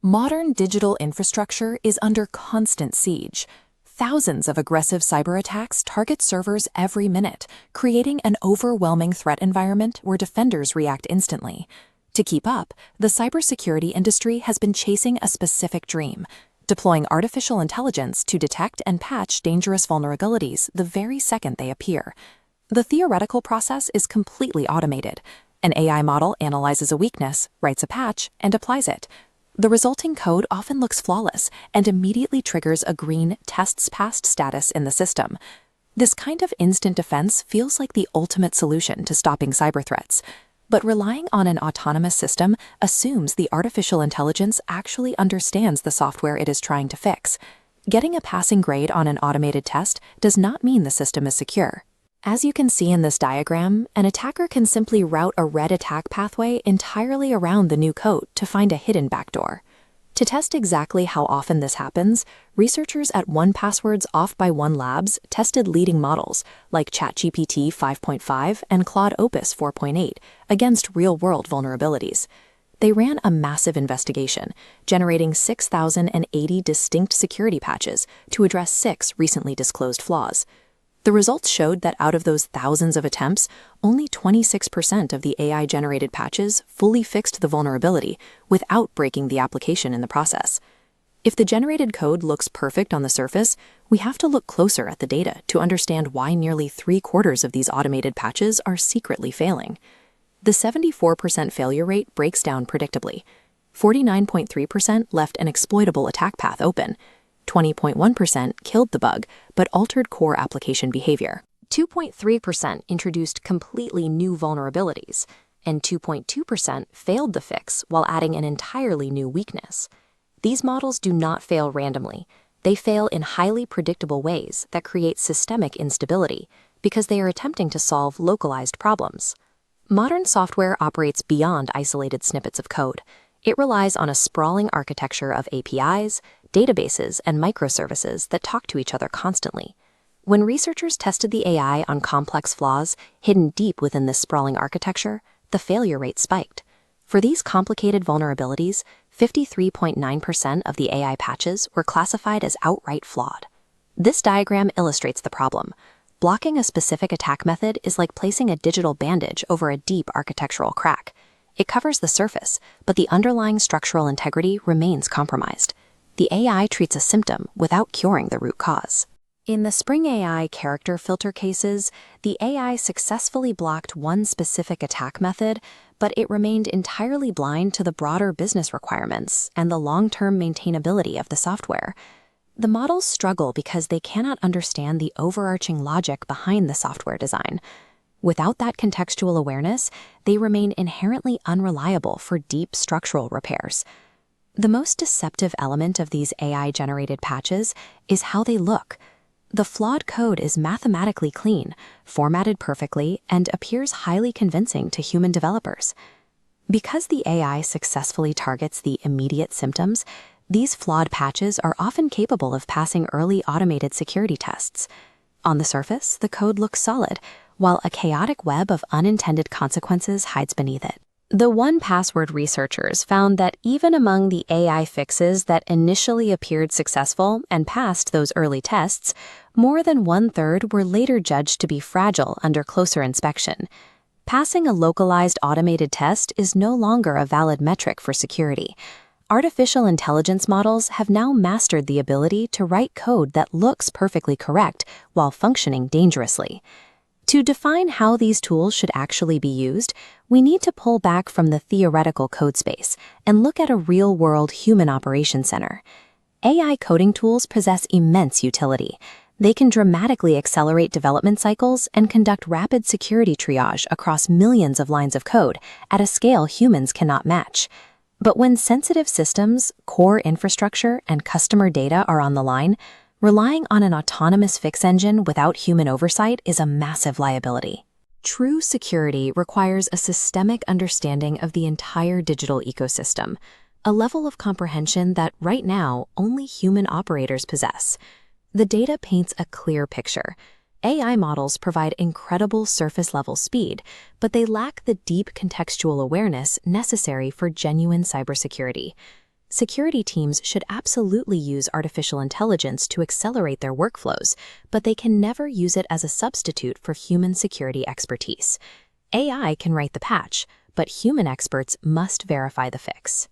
Modern digital infrastructure is under constant siege. Thousands of aggressive cyber attacks target servers every minute, creating an overwhelming threat environment where defenders react instantly. To keep up, the cybersecurity industry has been chasing a specific dream: deploying artificial intelligence to detect and patch dangerous vulnerabilities the very second they appear. The theoretical process is completely automated. An AI model analyzes a weakness, writes a patch, and applies it. The resulting code often looks flawless and immediately triggers a green "tests passed" status in the system. This kind of instant defense feels like the ultimate solution to stopping cyber threats. But relying on an autonomous system assumes the artificial intelligence actually understands the software it is trying to fix. Getting a passing grade on an automated test does not mean the system is secure. As you can see in this diagram, an attacker can simply route a red attack pathway entirely around the new code to find a hidden backdoor. To test exactly how often this happens, researchers at 1Password's Off by One Labs tested leading models like ChatGPT 5.5 and Claude Opus 4.8 against real-world vulnerabilities. They ran a massive investigation, generating 6,080 distinct security patches to address 6 recently disclosed flaws. The results showed that out of those thousands of attempts, only 26% of the AI-generated patches fully fixed the vulnerability without breaking the application in the process. If the generated code looks perfect on the surface, we have to look closer at the data to understand why nearly 3/4 of these automated patches are secretly failing. The 74% failure rate breaks down predictably. 49.3% left an exploitable attack path open. 20.1% killed the bug, but altered core application behavior. 2.3% introduced completely new vulnerabilities, and 2.2% failed the fix while adding an entirely new weakness. These models do not fail randomly. They fail in highly predictable ways that create systemic instability because they are attempting to solve localized problems. Modern software operates beyond isolated snippets of code. It relies on a sprawling architecture of APIs, databases, and microservices that talk to each other constantly. When researchers tested the AI on complex flaws hidden deep within this sprawling architecture, the failure rate spiked. For these complicated vulnerabilities, 53.9% of the AI patches were classified as outright flawed. This diagram illustrates the problem. Blocking a specific attack method is like placing a digital bandage over a deep architectural crack. It covers the surface, but the underlying structural integrity remains compromised. The AI treats a symptom without curing the root cause. In the Spring AI character filter cases, the AI successfully blocked one specific attack method, but it remained entirely blind to the broader business requirements and the long-term maintainability of the software. The models struggle because they cannot understand the overarching logic behind the software design. Without that contextual awareness, they remain inherently unreliable for deep structural repairs. The most deceptive element of these AI-generated patches is how they look. The flawed code is mathematically clean, formatted perfectly, and appears highly convincing to human developers. Because the AI successfully targets the immediate symptoms, these flawed patches are often capable of passing early automated security tests. On the surface, the code looks solid, while a chaotic web of unintended consequences hides beneath it. The 1Password researchers found that even among the AI fixes that initially appeared successful and passed those early tests, more than 1/3 were later judged to be fragile under closer inspection. Passing a localized automated test is no longer a valid metric for security. Artificial intelligence models have now mastered the ability to write code that looks perfectly correct while functioning dangerously. To define how these tools should actually be used, we need to pull back from the theoretical code space and look at a real-world human operation center. AI coding tools possess immense utility. They can dramatically accelerate development cycles and conduct rapid security triage across millions of lines of code at a scale humans cannot match. But when sensitive systems, core infrastructure, and customer data are on the line, relying on an autonomous fix engine without human oversight is a massive liability. True security requires a systemic understanding of the entire digital ecosystem, a level of comprehension that right now only human operators possess. The data paints a clear picture. AI models provide incredible surface-level speed, but they lack the deep contextual awareness necessary for genuine cybersecurity. Security teams should absolutely use artificial intelligence to accelerate their workflows, but they can never use it as a substitute for human security expertise. AI can write the patch, but human experts must verify the fix.